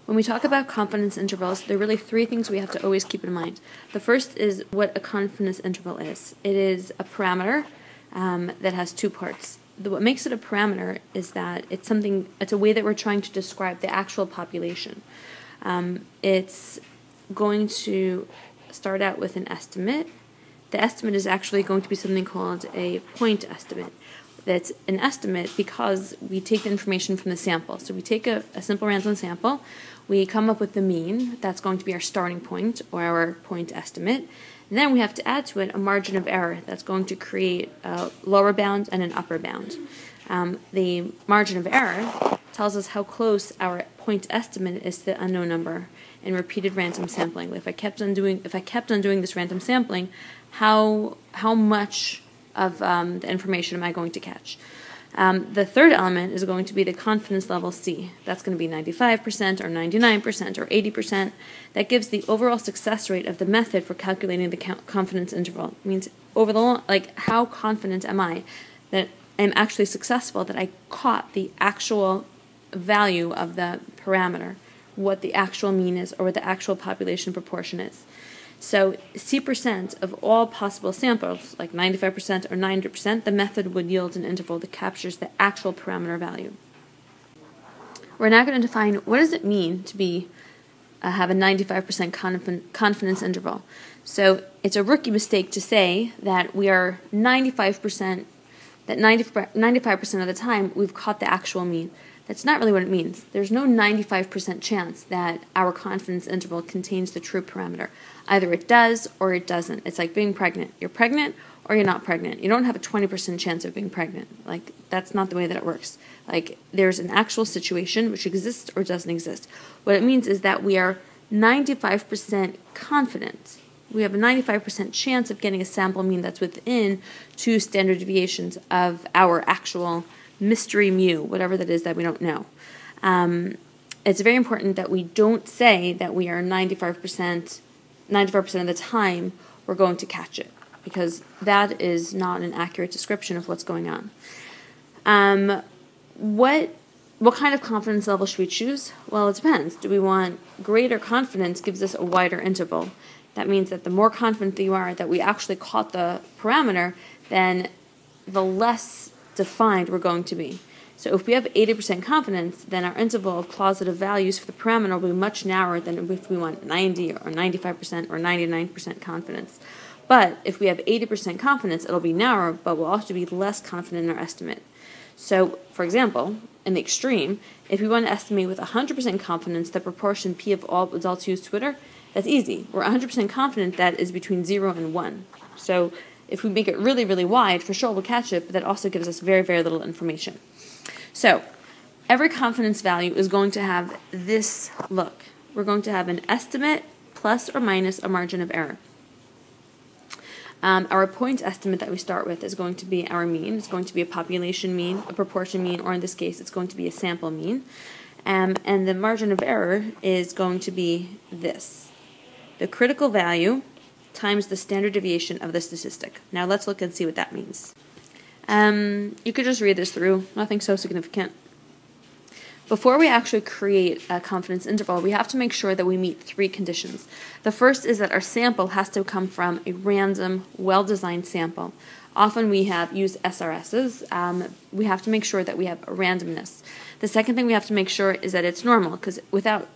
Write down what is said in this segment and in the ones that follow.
When we talk about confidence intervals, there are really three things we have to always keep in mind. The first is what a confidence interval is. It is a parameter that has two parts. What makes it a parameter is that it's a way that we're trying to describe the actual population. It's going to start out with an estimate. The estimate is actually going to be something called a point estimate. That's an estimate because we take the information from the sample. So we take a simple random sample, we come up with the mean, that's going to be our starting point or our point estimate, and then we have to add to it a margin of error that's going to create a lower bound and an upper bound. The margin of error tells us how close our point estimate is to the unknown number in repeated random sampling. If I kept on doing this random sampling, how much of the information am I going to catch? The third element is going to be the confidence level C. That's going to be 95% or 99% or 80%. That gives the overall success rate of the method for calculating the confidence interval. It means over the long, how confident am I that I'm actually successful, that I caught the actual value of the parameter, what the actual mean is, or what the actual population proportion is. So C% of all possible samples, like 95% or 90%, the method would yield an interval that captures the actual parameter value. We're now going to define what does it mean to have a 95% confidence interval. So it's a rookie mistake to say that we are 95%, that 95% of the time we've caught the actual mean. That's not really what it means. There's no 95% chance that our confidence interval contains the true parameter. Either it does or it doesn't. It's like being pregnant. You're pregnant or you're not pregnant. You don't have a 20% chance of being pregnant. That's not the way that it works. There's an actual situation which exists or doesn't exist. What it means is that we are 95% confident. We have a 95% chance of getting a sample mean that's within 2 standard deviations of our actual mystery mu, whatever that is that we don't know. It's very important that we don't say that we are 95% of the time we're going to catch it, because that is not an accurate description of what's going on. What kind of confidence level should we choose? Well, it depends. Do we want greater confidence gives us a wider interval? That means that the more confident you are that we actually caught the parameter, then the less defined we're going to be. So if we have 80% confidence, then our interval of causative values for the parameter will be much narrower than if we want 90 or 95% or 99% confidence. But if we have 80% confidence, it'll be narrower, but we'll also be less confident in our estimate. So, for example, in the extreme, if we want to estimate with 100% confidence the proportion P of all adults who use Twitter, that's easy. We're 100% confident that is between 0 and 1. So if we make it really, really wide, for sure we'll catch it, but that also gives us very, very little information. So every confidence value is going to have this look. We're going to have an estimate plus or minus a margin of error. Our point estimate that we start with is going to be our mean. It's going to be a population mean, a proportion mean, or in this case, it's going to be a sample mean. And the margin of error is going to be this. The critical value times the standard deviation of the statistic. Now let's look and see what that means. You could just read this through, nothing so significant. Before we actually create a confidence interval, we have to make sure that we meet 3 conditions. The first is that our sample has to come from a random, well-designed sample. Often we use SRSs. We have to make sure that we have randomness. The second thing we have to make sure is that it's normal, because without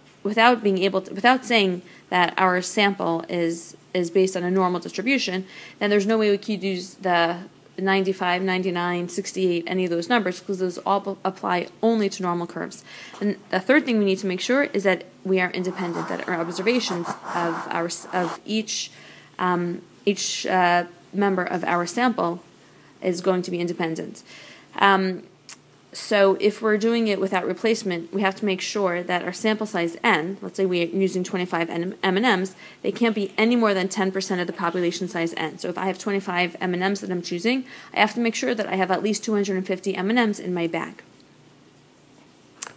saying that our sample is based on a normal distribution, then there's no way we could use the 95, 99, 68, any of those numbers, because those all apply only to normal curves. And the third thing we need to make sure is that we are independent, that our observations of each member of our sample is going to be independent. So if we're doing it without replacement, we have to make sure that our sample size n, let's say we're using 25 M&Ms, they can't be any more than 10% of the population size n. So if I have 25 M&Ms that I'm choosing, I have to make sure that I have at least 250 M&Ms in my bag.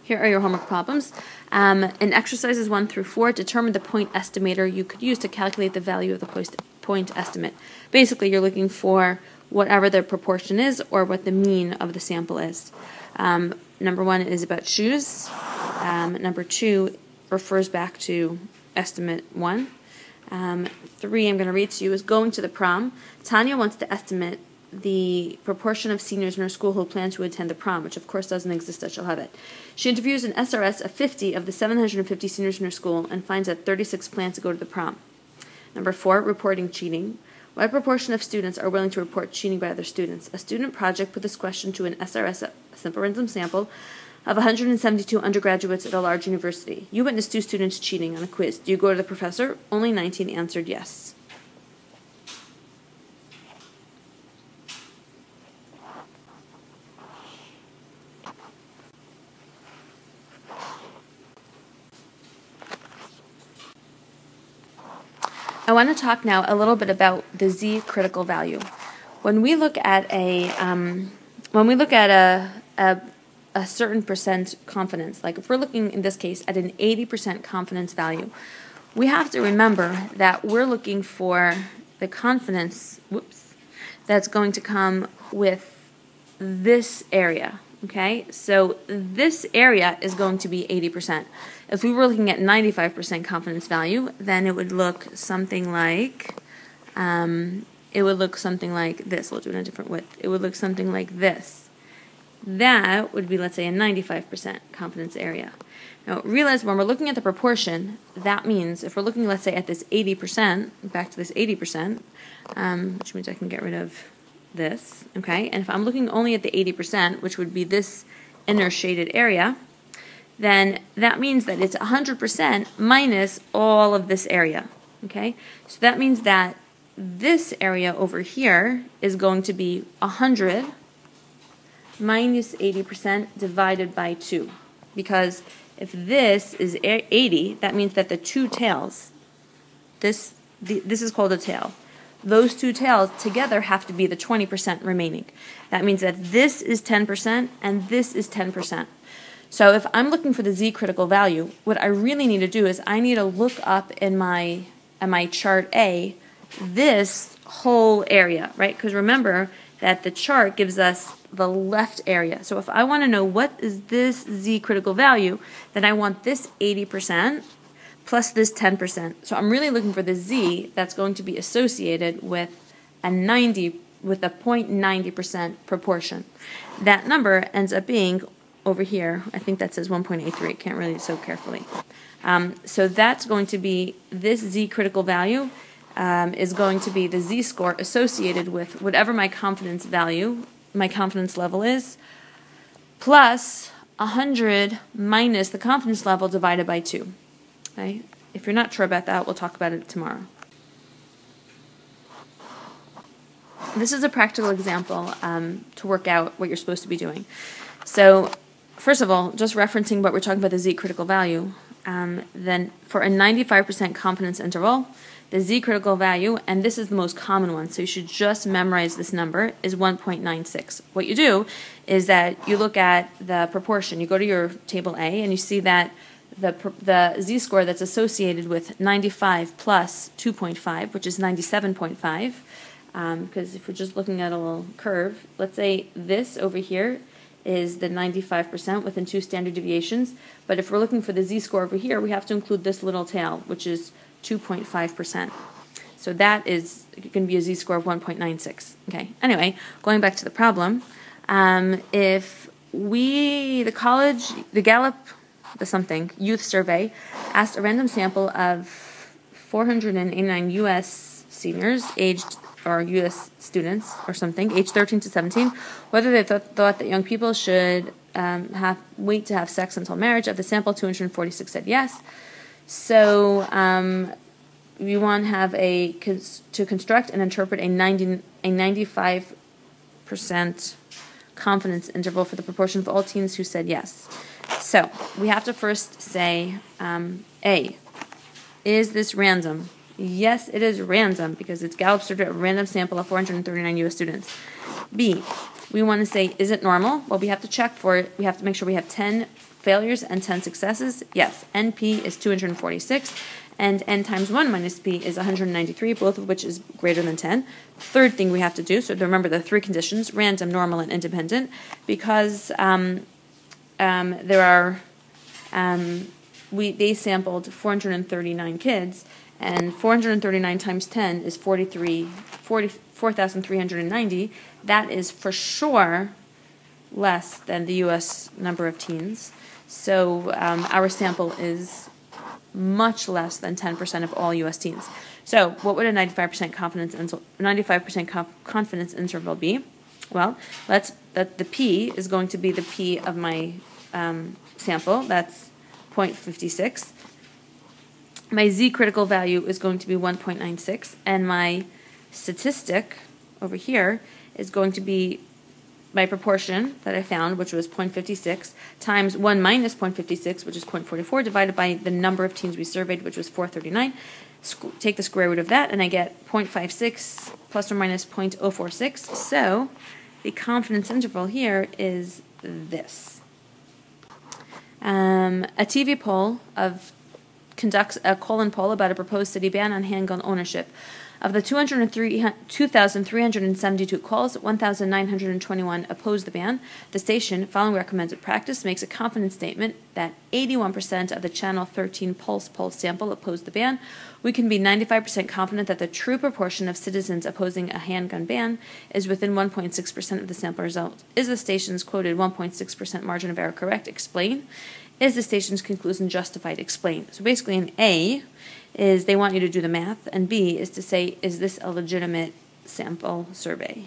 Here are your homework problems. In exercises 1 through 4, determine the point estimator you could use to calculate the value of the point estimate. Basically, you're looking for whatever the proportion is or what the mean of the sample is. Number 1 is about shoes. Number 2 refers back to estimate 1. 3 I'm going to read to you is going to the prom. Tanya wants to estimate the proportion of seniors in her school who plan to attend the prom, which of course doesn't exist. I shall have it. She interviews an SRS of 50 of the 750 seniors in her school and finds that 36 plan to go to the prom. Number 4, reporting cheating. What proportion of students are willing to report cheating by other students? A student project put this question to an SRS, a simple random sample, of 172 undergraduates at a large university. You witnessed 2 students cheating on a quiz. Do you go to the professor? Only 19 answered yes. I want to talk now a little bit about the Z critical value. When we look at a certain percent confidence, like if we're looking in this case at an 80% confidence value, we have to remember that we're looking for the confidence, that's going to come with this area. Okay, so this area is going to be 80%. If we were looking at 95% confidence value, then it would look something like, this. We'll do it in a different width. It would look something like this. That would be, let's say, a 95% confidence area. Now, realize when we're looking at the proportion, that means if we're looking, let's say, at this 80%, back to this 80%, which means I can get rid of this, okay? And if I'm looking only at the 80%, which would be this inner shaded area, then that means that it's 100% minus all of this area, okay? So that means that this area over here is going to be 100 minus 80% divided by 2, because if this is 80, that means that the 2 tails, this is called a tail. Those 2 tails together have to be the 20% remaining. That means that this is 10% and this is 10%. So if I'm looking for the Z critical value, what I really need to do is I need to look up in my chart A this whole area, right? Because remember that the chart gives us the left area. So if I want to know what is this Z critical value, then I want this 80% plus this 10%. So I'm really looking for the Z that's going to be associated with a 0.90% proportion. That number ends up being over here. I think that says 1.83. Can't really so carefully. So that's going to be this Z critical value is going to be the Z score associated with whatever my confidence value, my confidence level is, plus 100 minus the confidence level divided by 2. Okay? If you're not sure about that, we'll talk about it tomorrow. This is a practical example to work out what you're supposed to be doing. So, first of all, just referencing what we're talking about, the Z critical value, then for a 95% confidence interval, the Z critical value, and this is the most common one, so you should just memorize this number, is 1.96. What you do is that you look at the proportion. You go to your table A and you see that the Z score that's associated with 95 plus 2.5, which is 97.5, because if we're just looking at a little curve, let's say this over here is the 95% within 2 standard deviations, but if we're looking for the Z score over here, we have to include this little tail, which is 2.5%. So that is going to be a Z score of 1.96. Okay. Anyway, going back to the problem, if the Gallup, youth survey asked a random sample of 489 U.S. seniors or U.S. students or something, aged 13 to 17, whether they thought that young people should wait to have sex until marriage. Of the sample, 246 said yes. So we want to have to construct and interpret a 95% confidence interval for the proportion of all teens who said yes. So we have to first say, A, is this random? Yes, it is random because it's Gallup survey, a random sample of 439 U.S. students. B, we want to say, is it normal? Well, we have to check for it. We have to make sure we have 10 failures and 10 successes. Yes, NP is 246, and N times 1 minus P is 193, both of which is greater than 10. Third thing we have to do, so remember the 3 conditions, random, normal, and independent, because there are they sampled 439 kids, and 439 times 10 is 4,390. That is for sure less than the U.S. number of teens. So our sample is much less than 10% of all U.S. teens. So what would a 95% confidence interval be? Well, the P is going to be the P of my sample. That's 0.56. My Z critical value is going to be 1.96, and my statistic over here is going to be my proportion that I found, which was 0.56, times 1 minus 0.56, which is 0.44, divided by the number of teens we surveyed, which was 439. Take the square root of that, and I get 0.56 plus or minus 0.046. So the confidence interval here is this. A TV poll conducts a call-in poll about a proposed city ban on handgun ownership. Of the 2,372 calls, 1,921 opposed the ban. The station, following recommended practice, makes a confidence statement that 81% of the Channel 13 Pulse sample opposed the ban. We can be 95% confident that the true proportion of citizens opposing a handgun ban is within 1.6% of the sample result. Is the station's quoted 1.6% margin of error correct? Explain. Is the station's conclusion justified? Explain. So basically an A is they want you to do the math, and B is to say, is this a legitimate sample survey?